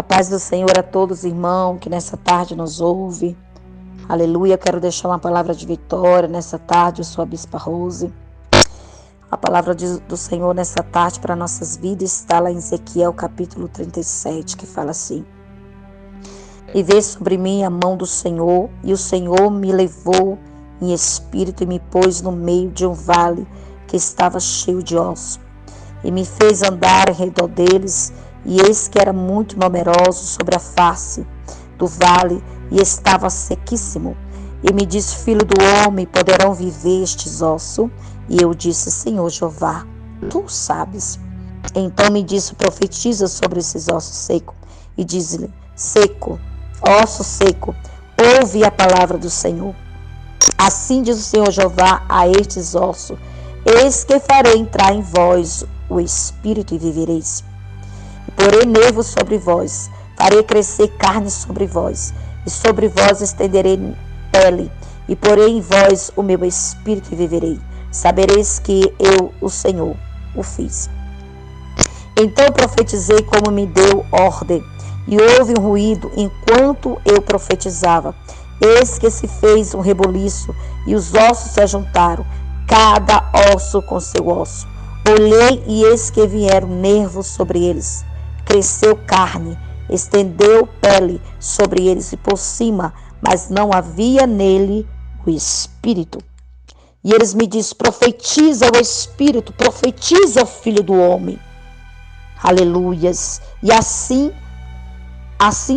paz do Senhor a todos, irmãos, que nessa tarde nos ouve. Aleluia, quero deixar uma palavra de vitória nessa tarde, eu sou a Bispa Rose. A palavra do Senhor nessa tarde para nossas vidas está lá em Ezequiel capítulo 37, que fala assim: E veio sobre mim a mão do Senhor, e o Senhor me levou em espírito e me pôs no meio de um vale que estava cheio de ossos, e me fez andar em redor deles, e eis que era muito numeroso sobre a face do vale, e estava sequíssimo. E me disse: Filho do homem, poderão viver estes ossos? E eu disse: Senhor Jeová, tu sabes. Então me disse: profetiza sobre esses ossos secos, e diz-lhe: seco, osso seco, ouve a palavra do Senhor. Assim diz o Senhor Jeová a estes ossos: eis que farei entrar em vós o espírito e vivereis. E porei nervos sobre vós, farei crescer carne sobre vós, e sobre vós estenderei pele, e porei em vós o meu espírito e viverei. Sabereis que eu, o Senhor, o fiz. Então profetizei como me deu ordem, e houve um ruído enquanto eu profetizava. Eis que se fez um reboliço, e os ossos se ajuntaram, cada osso com seu osso. Olhei, e eis que vieram nervos sobre eles. Cresceu carne, estendeu pele sobre eles e por cima, mas não havia nele o espírito. E eles me dizem: profetiza o espírito, profetiza, filho do homem. Aleluias. E assim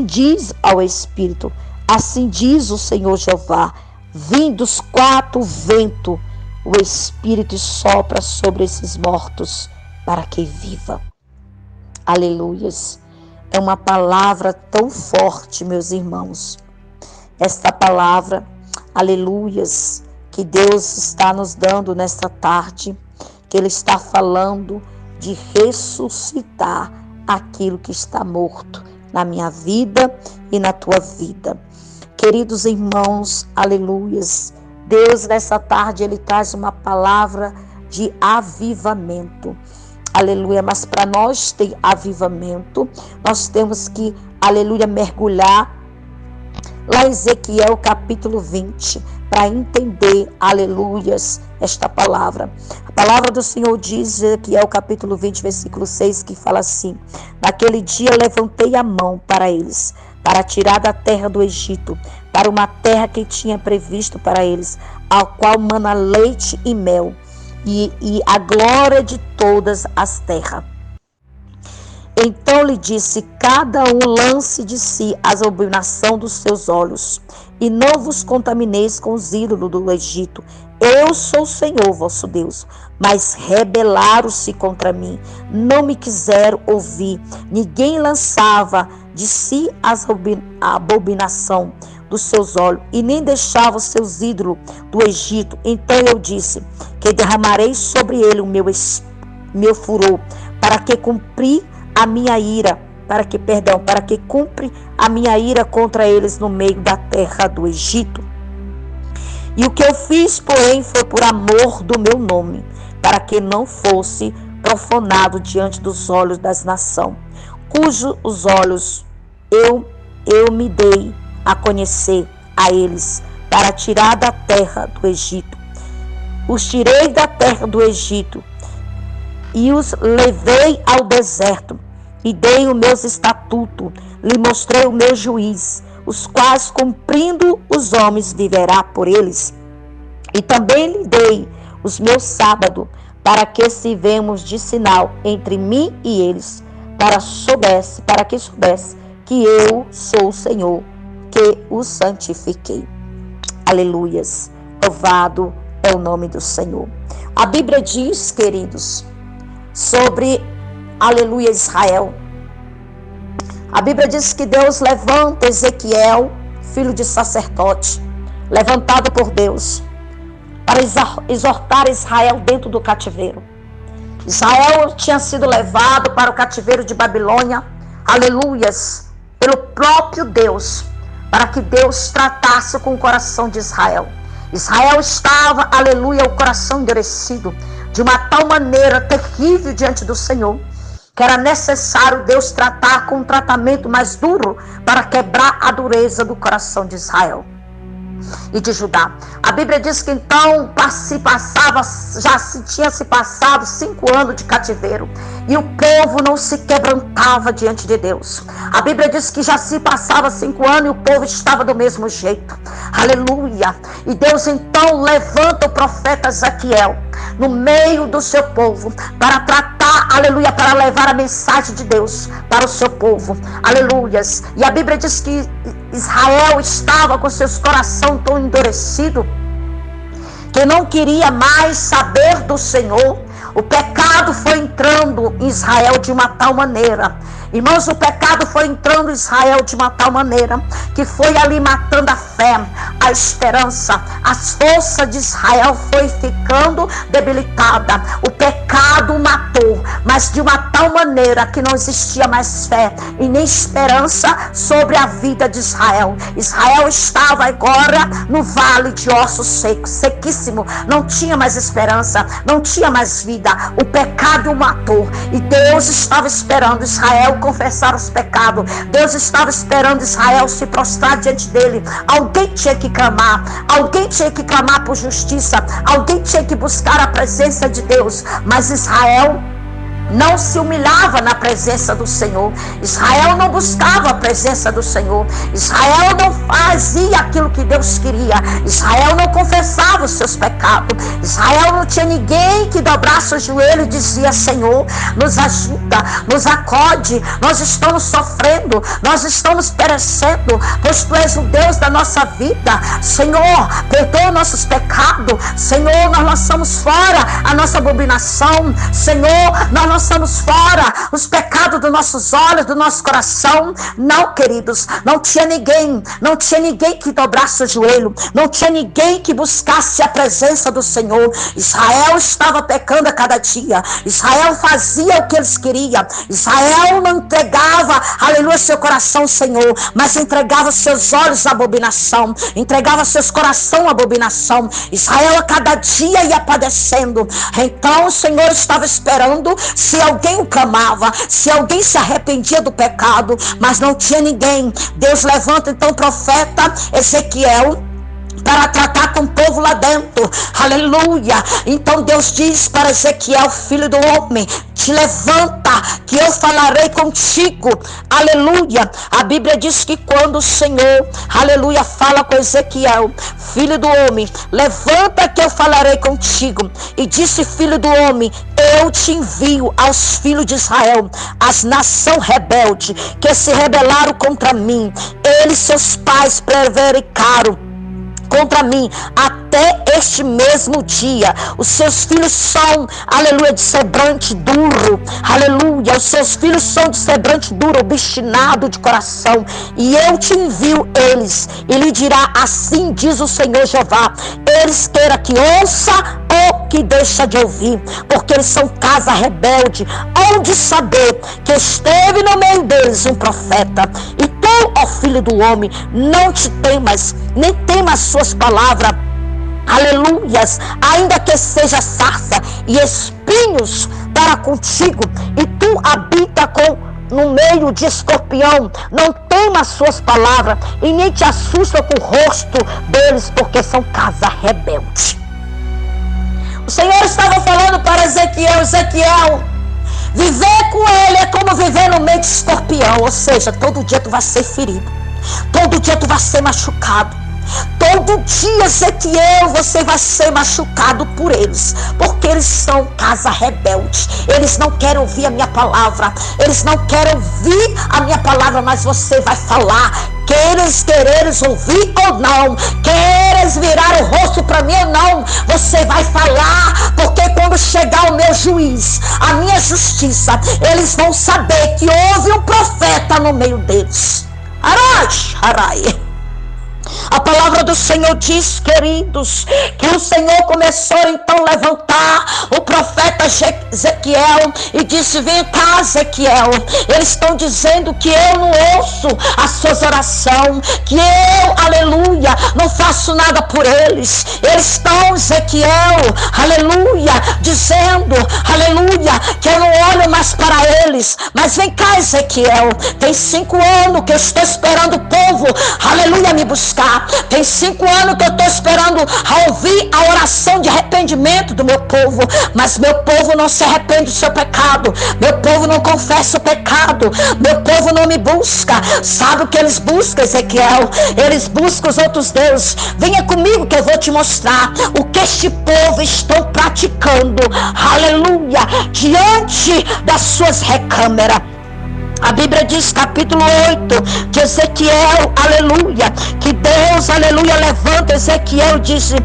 diz ao espírito, assim diz o Senhor Jeová: vim dos quatro ventos, o espírito sopra sobre esses mortos para que viva. Aleluias. É uma palavra tão forte, meus irmãos. Esta palavra, aleluias, que Deus está nos dando nesta tarde, que Ele está falando de ressuscitar aquilo que está morto na minha vida e na tua vida. Queridos irmãos, aleluias, Deus nessa tarde Ele traz uma palavra de avivamento. Aleluia, mas para nós ter avivamento, nós temos que, aleluia, mergulhar lá em Ezequiel capítulo 20, para entender, aleluias, esta palavra. A palavra do Senhor diz, Ezequiel capítulo 20, versículo 6, que fala assim: naquele dia levantei a mão para eles, para tirar da terra do Egito, para uma terra que tinha previsto para eles, a qual mana leite e mel, e a glória de todas as terras. Então lhe disse: cada um lance de si as abominações dos seus olhos, e não vos contamineis com os ídolos do Egito. Eu sou o Senhor vosso Deus. Mas rebelaram-se contra mim, não me quiseram ouvir. Ninguém lançava de si a abominação dos seus olhos, e nem deixava os seus ídolos do Egito. Então eu disse: que derramarei sobre ele o meu furor, para que cumprir a minha ira, para que cumpre a minha ira contra eles no meio da terra do Egito. E o que eu fiz, porém, foi por amor do meu nome, para que não fosse profanado diante dos olhos das nações, cujos os olhos eu me dei a conhecer a eles, para tirar da terra do Egito. Os tirei da terra do Egito e os levei ao deserto, e dei os meus estatutos, lhe mostrei o meu juiz, os quais, cumprindo os homens, viverá por eles. E também lhe dei os meus sábados, para que sirvemos de sinal entre mim e eles, para que soubesse que eu sou o Senhor, que os santifiquei. Aleluias. Louvado é o nome do Senhor. A Bíblia diz, queridos, sobre, aleluia, Israel. A Bíblia diz que Deus levanta Ezequiel, filho de sacerdote, levantado por Deus, para exortar Israel dentro do cativeiro. Israel tinha sido levado para o cativeiro de Babilônia, aleluias, pelo próprio Deus, para que Deus tratasse com o coração de Israel. Israel estava, aleluia, o coração endurecido, de uma tal maneira terrível diante do Senhor, que era necessário Deus tratar com um tratamento mais duro para quebrar a dureza do coração de Israel e de Judá. A Bíblia diz que então já se tinha se passado 5 anos de cativeiro e o povo não se quebrantava diante de Deus. A Bíblia diz que já se passava 5 anos e o povo estava do mesmo jeito. Aleluia! E Deus então levanta o profeta Ezequiel no meio do seu povo para tratar, aleluia, para levar a mensagem de Deus para o seu povo. Aleluias! E a Bíblia diz que Israel estava com seus corações tão endurecidos que não queria mais saber do Senhor. O pecado foi entrando em Israel de uma tal maneira, irmãos, o pecado foi entrando em Israel de uma tal maneira que foi ali matando a fé, a esperança, as forças de Israel foi ficando debilitada. O pecado matou, mas de uma tal maneira que não existia mais fé e nem esperança sobre a vida de Israel. Israel estava agora no vale de ossos secos, sequíssimo, não tinha mais esperança, não tinha mais vida. O pecado o matou e Deus estava esperando Israel confessar os pecados. Deus estava esperando Israel se prostrar diante dele. Alguém tinha que clamar, alguém tinha que clamar por justiça, alguém tinha que buscar a presença de Deus. Mas Israel não se humilhava na presença do Senhor. Israel não buscava a presença do Senhor. Israel não fazia aquilo que Deus queria. Israel não confessava os seus pecados. Israel não tinha ninguém que dobrasse o joelho e dizia: Senhor, nos ajuda, nos acode, nós estamos sofrendo, nós estamos perecendo, pois Tu és o Deus da nossa vida. Senhor, perdoa nossos pecados. Senhor, nós lançamos fora a nossa abominação. Senhor, nós lançamos fora os pecados dos nossos olhos, do nosso coração. Não, queridos, não tinha ninguém que dobrasse o joelho, não tinha ninguém que buscasse a presença do Senhor. Israel estava pecando a cada dia. Israel fazia o que eles queriam. Israel não entregava, aleluia, seu coração ao Senhor, mas entregava seus olhos à abominação, entregava seus corações à abominação. Israel a cada dia ia padecendo. Então o Senhor estava esperando se alguém o clamava, se alguém se arrependia do pecado, mas não tinha ninguém. Deus levanta então o profeta Ezequiel para tratar com o povo lá dentro. Aleluia! Então Deus diz para Ezequiel: filho do homem, te levanta, que eu falarei contigo. Aleluia! A Bíblia diz que quando o Senhor, aleluia, fala com Ezequiel: filho do homem, levanta que eu falarei contigo. E disse: filho do homem, eu te envio aos filhos de Israel, as nação rebelde, que se rebelaram contra mim. Eles, seus pais, prevaricaram contra mim até este mesmo dia. Os seus filhos são, aleluia, de semblante duro. Aleluia, os seus filhos são de semblante duro, obstinado de coração. E eu te envio eles. E lhe dirá: assim diz o Senhor Jeová. Eles queira que ouça ou que deixa de ouvir, porque eles são casa rebelde. Onde saber que esteve no meio deles um profeta. E tu, ó filho do homem, não te temas, nem temas suas palavras. Aleluias, ainda que seja sarça e espinhos para contigo, e tu habita no meio de escorpião, não temas suas palavras, e nem te assusta com o rosto deles, porque são casa rebelde. O Senhor estava falando para Ezequiel: Ezequiel, viver com ele é como viver no meio de escorpião, ou seja, todo dia tu vai ser ferido, todo dia tu vai ser machucado, todo dia, Ezequiel, você vai ser machucado por eles, porque eles são casa rebelde. Eles não querem ouvir a minha palavra, eles não querem ouvir a minha palavra, mas você vai falar. Queres ouvir ou não, queres virar o rosto para mim ou não, você vai falar, porque quando chegar o meu juiz, a minha justiça, eles vão saber que houve um profeta no meio deles. A palavra do Senhor diz, queridos, que o Senhor começou então a levantar o profeta Ezequiel e disse: vem cá, Ezequiel, eles estão dizendo que eu não ouço as suas orações, que eu, aleluia, não faço nada por eles. Eles estão, Ezequiel, aleluia, dizendo, aleluia, que eu não olho mais para eles. Mas vem cá, Ezequiel, tem 5 anos que eu estou esperando o povo, aleluia, me buscar. Tem 5 anos que eu estou esperando a ouvir a oração de arrependimento do meu povo, mas meu povo não se arrepende do seu pecado, meu povo não confessa o pecado, meu povo não me busca. Sabe o que eles buscam, Ezequiel? Eles buscam os outros deuses. Venha comigo que eu vou te mostrar o que este povo estão praticando, aleluia, diante das suas recâmeras. A Bíblia diz, capítulo 8 de Ezequiel, aleluia, que Deus, aleluia, levanta Ezequiel, disse,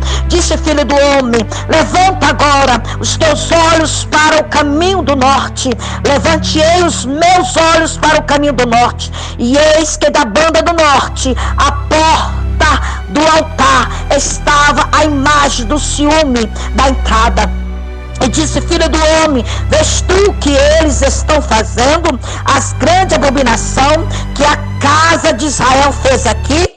filho do homem, levanta agora os teus olhos para o caminho do norte. Levantei os meus olhos para o caminho do norte, e eis que da banda do norte, a porta do altar, estava a imagem do ciúme da entrada. E disse, filho do homem, vês tu que eles estão fazendo as grandes abominações que a casa de Israel fez aqui?